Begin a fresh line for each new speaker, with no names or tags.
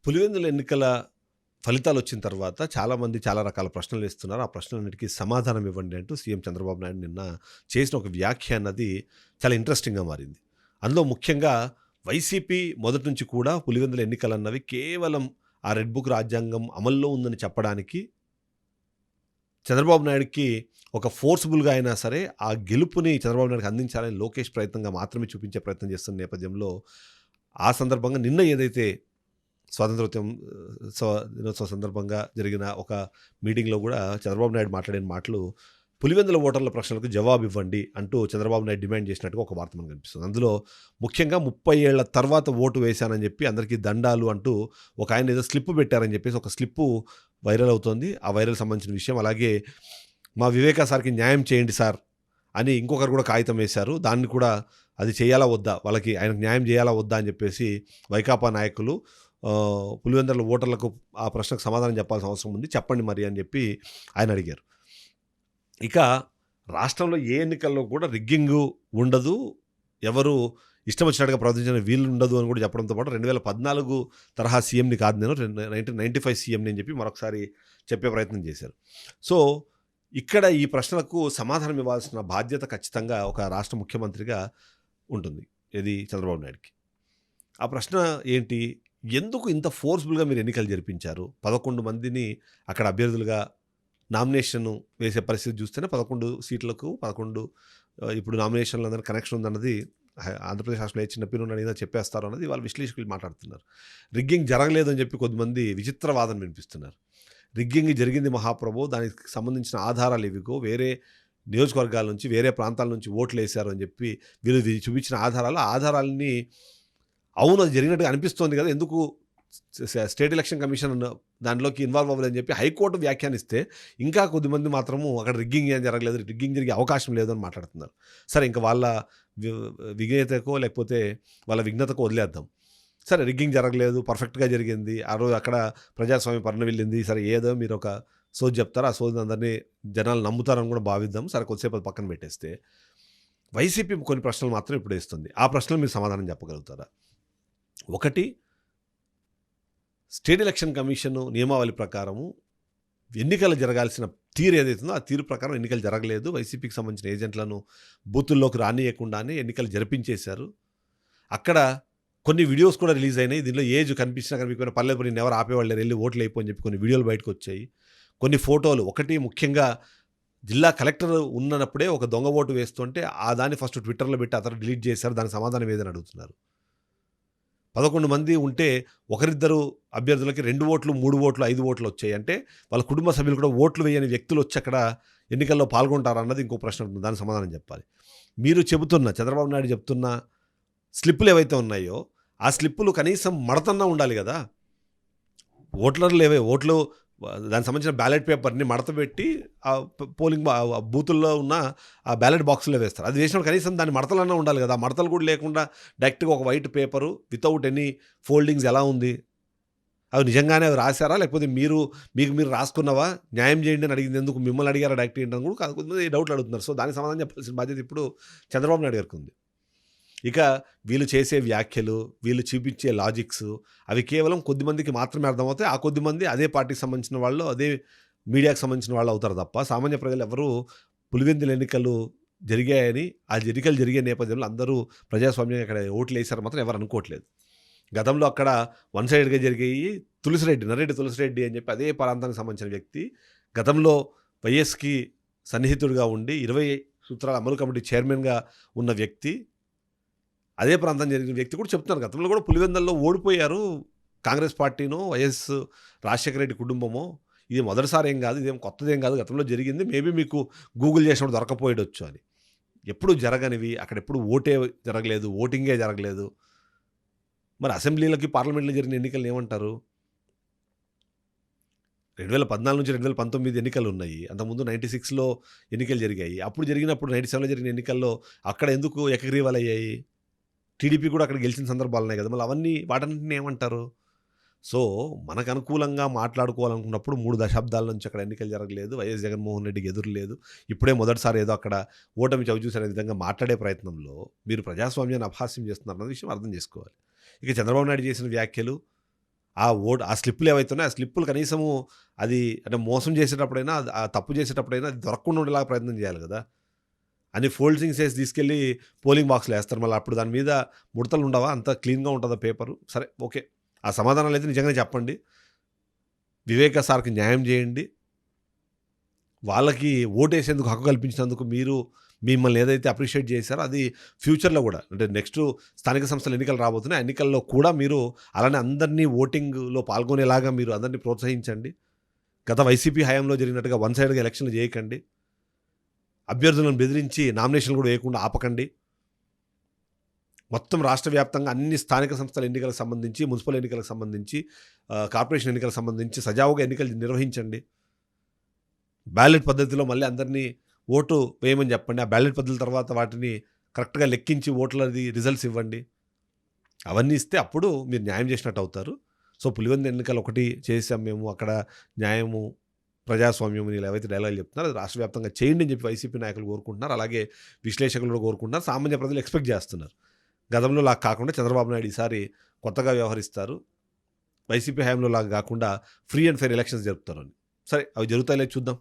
పులివెందుల ఎన్నికల ఫలితాలొచ్చిన తర్వాత చాలామంది చాలా రకాల ప్రశ్నలేస్తున్నారు. ఆ ప్రశ్నలన్నిటికి సమాధానం ఇవ్వండి అంటూ సీఎం చంద్రబాబు నాయుడు నిన్న చేసిన ఒక వ్యాఖ్య అన్నది చాలా ఇంట్రెస్టింగ్‌గా మారింది. అందులో ముఖ్యంగా వైసీపీ మొదటి నుంచి కూడా పులివెందుల ఎన్నికలన్నవి కేవలం ఆ రెడ్ బుక్ రాజ్యాంగం అమల్లో ఉందని చెప్పడానికి చంద్రబాబు నాయుడుకి ఒక ఫోర్స్‌బుల్‌గా అయినా సరే ఆ గెలుపుని చంద్రబాబు నాయుడుకి అందించాలని లోకేష్ ప్రయత్నంగా మాత్రమే చూపించే ప్రయత్నం చేస్తున్న నేపథ్యంలో, ఆ సందర్భంగా నిన్న ఏదైతే స్వాతంత్రోద్యమం దినోత్సవ సందర్భంగా జరిగిన ఒక మీటింగ్‌లో గూడా చంద్రబాబు నాయుడు మాట్లాడిన మాటలు, పులివెందుల ఓటర్ల ప్రశ్నలకు జవాబివ్వండి అంటూ చంద్రబాబు నాయుడు డిమాండ్ చేసినట్టుగా ఒక వార్త మనకు కనిపిస్తుంది. అందులో ముఖ్యంగా 30 ఏళ్ల తర్వాత ఓటు వేశానని చెప్పి అందరికీ దండాలు అంటూ ఒక ఆయన ఏదో స్లిప్ పెట్టారని చెప్పేసి ఒక స్లిప్పు వైరల్ అవుతోంది. ఆ వైరల్ సంబంధించిన విషయం. అలాగే మా వివేకా సార్‌కి న్యాయం చేయండి సార్ అని ఇంకొకరు కూడా కాగితం వేశారు. దాన్ని కూడా అది చేయాలా వద్దా? వాళ్ళకి ఆయనకు న్యాయం చేయాలా వద్దా? అని చెప్పేసి వైకాపా నాయకులు పులివెందుల ఓటర్లకు ఆ ప్రశ్నకు సమాధానం చెప్పాల్సిన అవసరం ఉంది. చెప్పండి మరి అని చెప్పి ఆయన అడిగారు. ఇక రాష్ట్రంలో ఏ ఎన్నికల్లో కూడా రిగ్గింగు ఉండదు. ఎవరు ఇష్టం వచ్చినట్టుగా ప్రవర్తించిన వీలుండదు అని కూడా చెప్పడంతో పాటు 2014 తరహా సీఎంని కాదు నేను 1995 సీఎంని అని చెప్పి మరొకసారి చెప్పే ప్రయత్నం చేశారు. సో, ఇక్కడ ఈ ప్రశ్నలకు సమాధానం ఇవ్వాల్సిన బాధ్యత ఖచ్చితంగా ఒక రాష్ట్ర ముఖ్యమంత్రిగా ఉంటుంది. ఏది చంద్రబాబు నాయుడుకి. ఆ ప్రశ్న ఏంటి? ఎందుకు ఇంత ఫోర్స్‌బుల్‌గా మీరు ఎన్నికలు జరిపించారు? 11 మందిని అక్కడ అభ్యర్థులుగా నామినేషన్ వేసే పరిస్థితి చూస్తేనే 11 సీట్లకు 11 ఇప్పుడు నామినేషన్‌లో అందరికి కనెక్షన్ ఉందన్నది ఆంధ్రప్రదేశ్ రాష్ట్రంలో ఏ చిన్న పిల్లోడిని అడిగినా చెప్పేస్తారు అన్నది వాళ్ళ విశ్లేషకులు మాట్లాడుతున్నారు. రిగ్గింగ్ జరగలేదని చెప్పి కొద్దిమంది విచిత్ర వాదన వినిపిస్తున్నారు. రిగ్గింగ్ జరిగింది మహాప్రభు, దానికి సంబంధించిన ఆధారాలు ఇవిగో, వేరే నియోజకవర్గాల నుంచి వేరే ప్రాంతాల నుంచి ఓట్లేశారు అని చెప్పి వీళ్ళు చూపించిన ఆధారాలని అవును అది జరిగినట్టుగా అనిపిస్తోంది కదా, ఎందుకు స్టేట్ ఎలక్షన్ కమిషన్ దాంట్లోకి ఇన్వాల్వ్ అవ్వలేదని చెప్పి హైకోర్టు వ్యాఖ్యానిస్తే, ఇంకా కొద్దిమంది మాత్రము అక్కడ రిగ్గింగ్ ఏం జరగలేదు, రిగ్గింగ్ జరిగే అవకాశం లేదు అని మాట్లాడుతున్నారు. సరే, ఇంకా వాళ్ళ విఘ్నతకో లేకపోతే వాళ్ళ విఘ్నతకో వదిలేద్దాం. సరే, రిగ్గింగ్ జరగలేదు, పర్ఫెక్ట్గా జరిగింది, ఆ రోజు అక్కడ ప్రజాస్వామ్యం పరిణమిల్లింది, సరే ఏదో మీరు ఒక సోది చెప్తారు, ఆ సోదిని అందరినీ జనాలు నమ్ముతారని కూడా భావిద్దాం. సరే, కొద్దిసేపు అది పక్కన పెట్టేస్తే వైసీపీ కొన్ని ప్రశ్నలు మాత్రం ఇప్పుడు వేస్తుంది. ఆ ప్రశ్నలు మీరు సమాధానం చెప్పగలుగుతారా? ఒకటి, స్టేట్ ఎలక్షన్ కమిషన్ నియమావళి ప్రకారము ఎన్నికలు జరగాల్సిన తీరు ఏదైతుందో ఆ తీరు ప్రకారం ఎన్నికలు జరగలేదు. వైసీపీకి సంబంధించిన ఏజెంట్లను బూతుల్లోకి రానియకుండానే ఎన్నికలు జరిపించేశారు. అక్కడ కొన్ని వీడియోస్ కూడా రిలీజ్ అయినాయి. దీనిలో ఏజ్ కనిపించినా కనిపించకపోయినా పర్లేదు, నేను ఎవరు ఆపేవాళ్ళు లేరు, వెళ్ళి ఓట్లు అయిపోయి అని చెప్పి కొన్ని వీడియోలు బయటకు వచ్చాయి. కొన్ని ఫోటోలు, ఒకటి ముఖ్యంగా జిల్లా కలెక్టర్ ఉన్నప్పుడే ఒక దొంగ ఓటు వేస్తుంటే ఆ దాన్ని ఫస్ట్ ట్విట్టర్లో పెట్టి అతను డిలీట్ చేశారు. దానికి సమాధానం ఏదని అడుగుతున్నారు. 11 మంది ఉంటే ఒకరిద్దరు అభ్యర్థులకి 2 ఓట్లు, 3 ఓట్లు, 5 ఓట్లు వచ్చాయి. అంటే వాళ్ళ కుటుంబ సభ్యులు కూడా ఓట్లు వేయని వ్యక్తులు వచ్చి అక్కడ ఎన్నికల్లో పాల్గొంటారా అన్నది ఇంకో ప్రశ్న ఉంటుంది. దానికి సమాధానం చెప్పాలి. మీరు చెబుతున్న చంద్రబాబు నాయుడు చెప్తున్న స్లిప్పులు ఏవైతే ఉన్నాయో ఆ స్లిప్పులు కనీసం మడతన్నా ఉండాలి కదా. ఓట్లు దానికి సంబంధించిన బ్యాలెట్ పేపర్ని మడతపెట్టి ఆ పోలింగ్ బూతుల్లో ఉన్న ఆ బ్యాలెట్ బాక్స్లో వేస్తారు. అది వేసినప్పుడు కనీసం దాని మడతలన్నా ఉండాలి కదా. మడతలు కూడా లేకుండా డైరెక్ట్గా ఒక white paper without any foldings ఎలా ఉంది? అవి నిజంగానే అవి రాశారా, లేకపోతే మీకు రాసుకున్నవా? న్యాయం చేయండి అని అడిగింది ఎందుకు? మిమ్మల్ని అడిగారా డైరెక్ట్ ఏంటని కూడా కొంతమంది డౌట్లు అడుగుతున్నారు. సో, దానికి సమాధానం చెప్పాల్సిన బాధ్యత ఇప్పుడు చంద్రబాబు నాయుడు గారికి ఉంది. ఇక వీళ్ళు చేసే వ్యాఖ్యలు, వీళ్ళు చూపించే లాజిక్స్ అవి కేవలం కొద్దిమందికి మాత్రమే అర్థమవుతాయి. ఆ కొద్దిమంది అదే పార్టీకి సంబంధించిన వాళ్ళు, అదే మీడియాకి సంబంధించిన వాళ్ళు అవుతారు తప్ప సామాన్య ప్రజలు ఎవరు పులివెందుల ఎన్నికలు జరిగాయని, ఆ ఎన్నికలు జరిగే నేపథ్యంలో అందరూ ప్రజాస్వామ్యంగా అక్కడ ఓట్లు వేశారు మాత్రం ఎవరు అనుకోవట్లేదు. గతంలో అక్కడ వన్ సైడ్గా జరిగాయి. నర్రెడ్డి తులసిరెడ్డి అని చెప్పి అదే ప్రాంతానికి సంబంధించిన వ్యక్తి గతంలో వైఎస్కి సన్నిహితుడిగా ఉండి 20 సూత్రాల అమలు కమిటీ చైర్మన్గా ఉన్న వ్యక్తి, అదే ప్రాంతం జరిగిన వ్యక్తి కూడా చెప్తున్నారు. గతంలో కూడా పులివెందుల్లో ఓడిపోయారు కాంగ్రెస్ పార్టీనో వైఎస్ రాజశేఖర రెడ్డి కుటుంబమో. ఇది మొదటిసారి ఏం కాదు, ఇదేం కొత్తదేం కాదు, గతంలో జరిగింది. మేబీ మీకు గూగుల్ చేసినప్పుడు దొరకపోయేడొచ్చు అని. ఎప్పుడు జరగనివి, అక్కడ ఎప్పుడు ఓటే జరగలేదు, ఓటింగే జరగలేదు. మరి అసెంబ్లీలకి పార్లమెంట్లో జరిగిన ఎన్నికలు ఏమంటారు? 2014 నుంచి 2019 ఎన్నికలు ఉన్నాయి. అంతకుముందు 96లో ఎన్నికలు జరిగాయి. అప్పుడు జరిగినప్పుడు 97లో జరిగిన ఎన్నికల్లో అక్కడ ఎందుకు ఏకగ్రీవాలు అయ్యాయి? టీడీపీ కూడా అక్కడ గెలిచిన సందర్భాలు ఉన్నాయి కదా. మళ్ళీ వాటన్నిటిని ఏమంటారు? సో, మనకు అనుకూలంగా మాట్లాడుకోవాలనుకున్నప్పుడు 3 దశాబ్దాల నుంచి అక్కడ ఎన్నికలు జరగలేదు, వైఎస్ జగన్మోహన్ రెడ్డికి ఎదురు లేదు, ఇప్పుడే మొదటిసారి ఏదో అక్కడ ఓటమి చవిచూసి అనే విధంగా మాట్లాడే ప్రయత్నంలో మీరు ప్రజాస్వామ్యాన్ని అపహాస్యం చేస్తున్నారన్న విషయం అర్థం చేసుకోవాలి. ఇక చంద్రబాబు నాయుడు చేసిన వ్యాఖ్యలు, ఆ స్లిప్పులు ఏవైతే ఉన్నాయో, ఆ స్లిప్పులు కనీసము అది అంటే మోసం చేసేటప్పుడైనా, ఆ తప్పు చేసేటప్పుడైనా అది దొరకకుండా ఉండేలాగా ప్రయత్నం చేయాలి గదా! అని ఫోల్డింగ్స్ ఏసి తీసుకెళ్ళి పోలింగ్ బాక్స్‌లో ఏస్తారు. మళ్ళీ అప్పుడు దాని మీద ముడతలు ఉండవా? అంతా క్లీన్‌గా ఉంటదా పేపరు? సరే ఓకే. ఆ సమాధానాలైతే నిజంగానే చెప్పండి. వివేకా సార్‌కి న్యాయం జేయండి. వాళ్ళకి ఓటేసేందుకు హక్కు కల్పించినందుకు మిమ్మల్ని ఏదైతే అప్రిషియేట్ చేశారో అది ఫ్యూచర్‌లో గూడా అంటే నెక్స్ట్ స్థానిక సంస్థల ఎన్నికలు రాబోతున్నాయి. ఆ ఎన్నికల్లో కూడా మీరు అలానే అందరినీ ఓటింగ్‌లో పాల్గొనేలాగా మీరు అందరిని ప్రోత్సహించండి. గత వైసీపీ హయాంలో జరిగినట్టుగా వన్ సైడ్‌గా ఎలక్షన్‌లు జేయకండి. అభ్యర్థులను బెదిరించి నామినేషన్‌లు గూడా వేయకుండా ఆపకండి. మొత్తం రాష్ట్ర వ్యాప్తంగా అన్ని స్థానిక సంస్థల ఎన్నికలకు సంబంధించి, మున్సిపల్ ఎన్నికలకు సంబంధించి, కార్పొరేషన్ ఎన్నికలకు సంబంధించి సజావుగా ఎన్నికలు నిర్వహించండి. బ్యాలెట్ పద్ధతిలో మళ్ళీ అందరినీ ఓటు వేయమని చెప్పండి. ఆ బ్యాలెట్ పద్ధతుల తర్వాత వాటిని కరెక్ట్‌గా లెక్కించి ఓట్లది రిజల్ట్స్ ఇవ్వండి. అవన్నీ ఇస్తే అప్పుడు మీరు న్యాయం చేసినట్టు అవుతారు. సో, పులివెందుల ఎన్నికలు ఒకటి చేసాం మేము. అక్కడ న్యాయము, ప్రజాస్వామ్యం వీళ్ళు ఏవైతే డైలాగులు చెప్తున్నారో అది రాష్ట్ర వ్యాప్తంగా చేయండి అని చెప్పి వైసీపీ నాయకులు కోరుకుంటున్నారు. అలాగే విశ్లేషకులు కూడా కోరుకుంటున్నారు. సామాన్య ప్రజలు ఎక్స్‌పెక్ట్ చేస్తున్నారు. గతంలో లాగా కాకుండా చంద్రబాబు నాయుడు ఈసారి కొత్తగా వ్యవహరిస్తారు. వైసీపీ హయాంలో లాగా గాకుండా ఫ్రీ అండ్ ఫెయిర్ ఎలక్షన్స్ జరుపుతారని. సరే అవి జరుగుతాయో లేదో చూద్దాం.